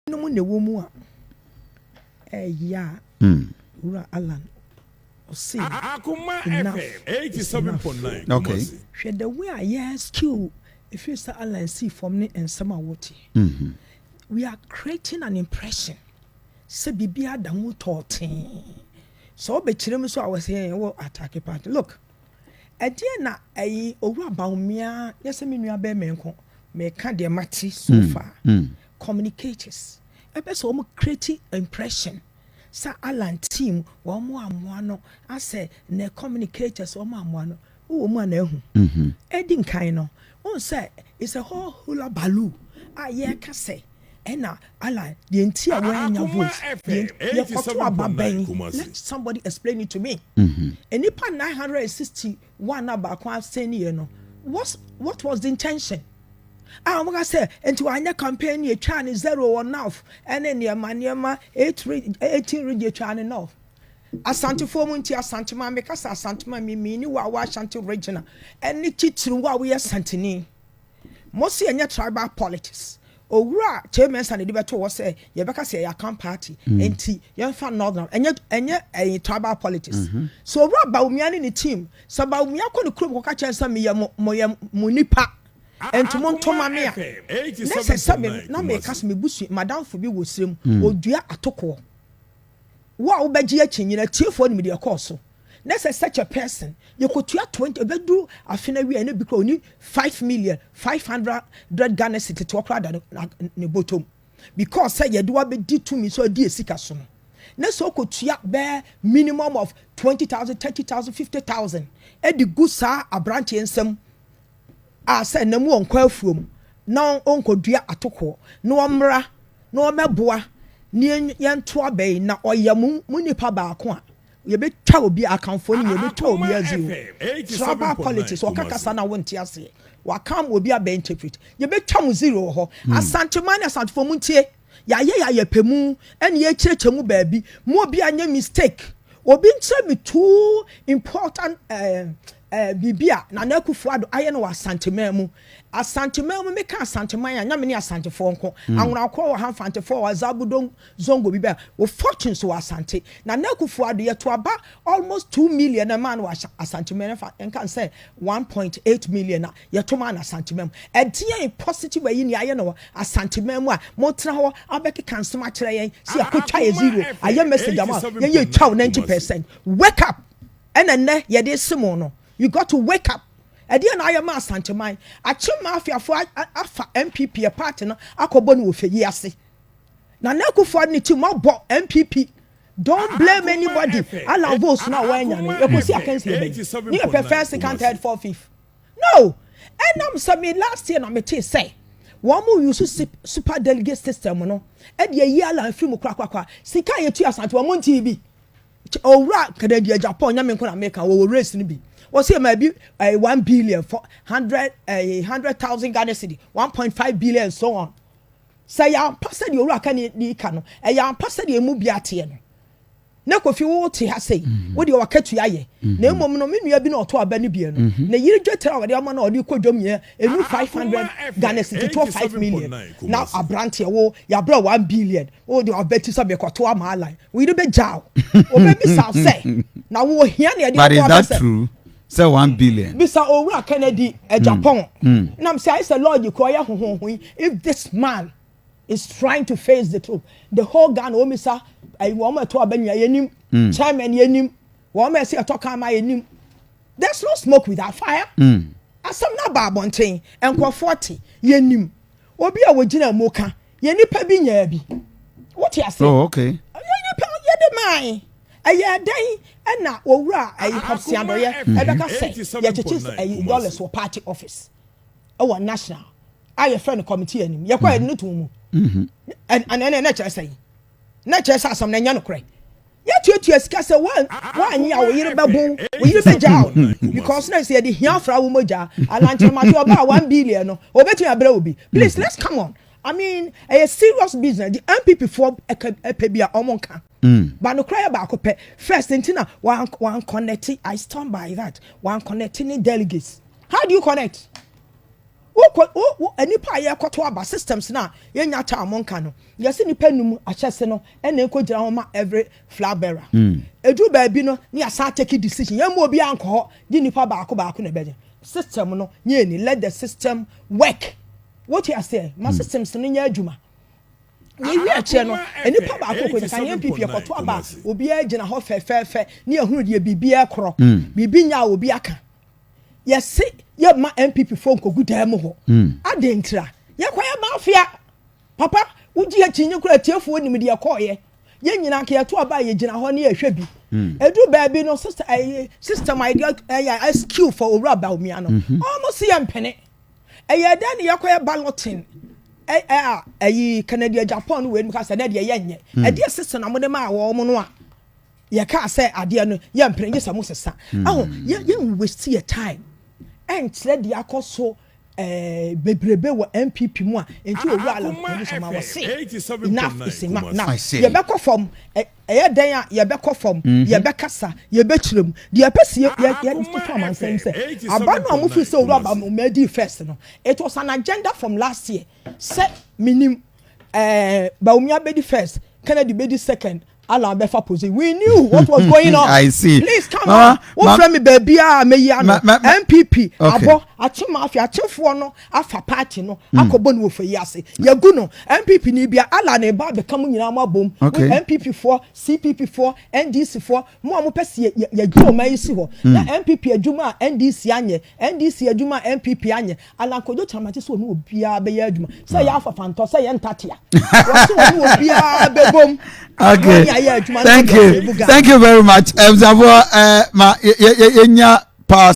no ne womu ya ura Alan see Akoma FM 87.9. Okay. She the way I yes skill if you say Alan see from me and some what we are creating an impression say bibia da mu totin so be kire me so I was saying wo attack party look again na ayi owura baumia yes me nua be me nko me ka de mati so far communicators ebe so mo create impression sa Alan team wo mo amoa no ase na communicators wo mo amoa no wo mo na ehu edin kan no on say it's a whole hula baloo ye ka say ena Alan the entire wanya voice let somebody explain it to me enipa 961 about saying no what was the intention I'm gonna say into anya campaign you trying 0 or now and then your maniama 18 read trying enough asante fomunti asante ma me kasa asante ma me ni wa asante regional and ni titru wa we asanteni mosi anya tribal politics owura chairman san de beto wo say ye beka say ya camp party enti ye fa northern enye tribal politics so owura baumia ni team so baumia ko ne krom ko ka chensa me ye mo nipa enti mo ntoma me a nese sabe na me kasa me busu madam fo bi wo srem odua atoko wa wo beji achinyina tiefo ni me de course nese such a person you could 20 bedu afina wi ene because only 5,500,000 Ghana city to okra ne bottom because say you do abedi to me so di esika so no nese okotua be minimum of 20,000 30,000 50,000 e di gusa abranche ensem a say na mu onkwa afuom na onkodua atoko na omra na omeboa ni yento abai na oyam munipa ba ko a ye be twa obi akanfo ni ye be twa obi azio tribal politics o kakasa na wonte ase wa kam obi aba interpret ye be twa mu zero ho asante man asante fo muntie ya pemu ene ye kirechemu baabi mu obi anya mistake obi ntre me too important bibia na nakufu ado aye no asante memu me ka asante man anya me ni asante fo nko anwura akọ wa hanfante fo wa zabudon zongo bibia wo fortune so asante na nakufu ado ye to aba almost 2 million a man wa asante men fa enkan say 1.8 million na ye to man asante mem edie positive ayi ni aye no asante memu a mo tra ho abeki cancel ma kire yen si akotwa ye zero aye message am ye twa 90% wake up ene ye de simo no you got to wake up. Edi na ayama asante man. Achi mafia fo afa NPP a party no akobo no ofe yi ase. Na nakufo ni ti mo bo NPP. Don't blame anybody. All votes na wanya no. You see against you. You prefer second, third, fourth, fifth. No. And I'm saying last year na me say one more use super delegate system no. E de yi ala free mu kwa. Sika ye tu asante wo mon TV. Owura Canada Japan nya me nko na America wo race ni bi. Was here maybe 1 billion for 100,000 Ghana cedi 1.5 billion so on say ya passa the owura ka ni ka no e ya passa the emu bia te no na kofi wo te ha sei wo de wakatu aye na emom no me nua bi na oto aba ni bia no na yiri dwetera wo de ama na odi kodwom ye enu 500 Ghana cedi to 5 million now abrante wo ya bra 1 billion wo de obeti so be koto ama line we de be jaw o be bi sa say na wo hia na de but is that true? Say 1 billion. Bisa Owura Kennedy Japan. Now I'm saying it's a logic. If this man is trying to face the truth, the whole Ghana, Omisa, I want to abandon yenim, chairman yenim, woman say a talk my yenim. There's no smoke without fire. As some na babonting and kwa 40 yenim. Obi a wajina moka yeni pebi nyabi. What you say? Oh, okay. Yeni mine. Aya day and na owura ayi hopsiando ye ebeka say ye chechis $1 for party office our national ayi friend committee anim ye kwa no to mu and na chere say asam na nya no kre ye tuatu esika say one anya wo yire bebo wo yire beja because na say the hia fra wo moja alanche ma to ba 1 billion no obetu abra obi please let's come on. I mean, a serious business. The NPP for a pebia omonka. But no cry about first, Intina, one connecting. I stand by that. One connecting delegates. How do you connect? enipa ye koto aba systems na ye nya ta amonka no ye se nipa num ahyese no e na ekojira ho ma every flag bearer edu ba bi no ne ya sa take decision ye mo obi anko di nipa baako na beje system no ye ni let the system work what you say my systems no nya adwuma we wi ache no enipa baako ko kan NPP koto aba obi agina ho fe ne ehunu de bibi ekro bibi nya obi aka yes ye ma NPP phone ko guda mo ho adentra ye kwaya mafia papa uji ya chinye kura tiefo onim de yakoye ye nyina ka yeto aba ye gina ho ne ehwe bi edu baabi no system idea SQ for owura ba omia no almost ye mpene eye da ne yakoye balloting Canada Japan we nka say na de ye nye e de system na mo de ma wo mo no a ye ka say ade no ye mpene ye samo sesa ye waste your time and said the akoso bebrebe wo NPP mu a enti owu ala commission ma wo say enough is enough now ye be ko form eye den a ye be ko form ye be kasa ye be chirem de apese ye to am ansem say abanu amufi say owu aba mo medi first no it was an agenda from last year say minim ba umia be di first Kennedy be di second Allah befa position. We knew what was going on. I see. Please come on. What from me baby MPP abo achima afi achefo no afa party no akobo no for yase. Yagu no MPP ni bia Allah na ba be kam nyina ma bom. MPP 4, CPP 4, NDC 4. Mo pese ya dwo ma yisi ho. Na MPP adwuma NDC anye, NDC adwuma MPP anye. Allah kojo chamati so no obia be ya adwuma. Say ya afa fanto say ya ntatia. Wo so no obia be bom. Okay. Thank you very much.